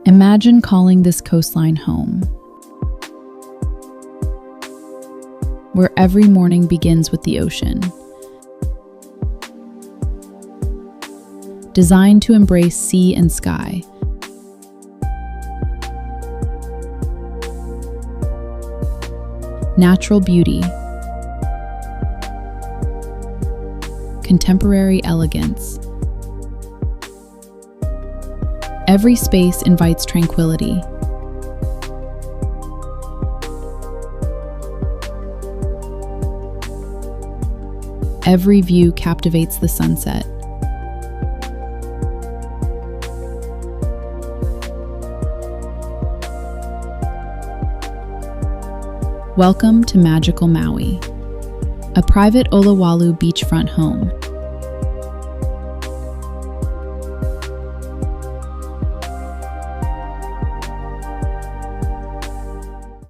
Imagine calling this coastline home, where every morning begins with the ocean. Designed to embrace sea and sky. Natural beauty. Contemporary elegance. Every space invites tranquility. Every view captivates the sunset. Welcome to magical Maui, a Private Olowalu beachfront home.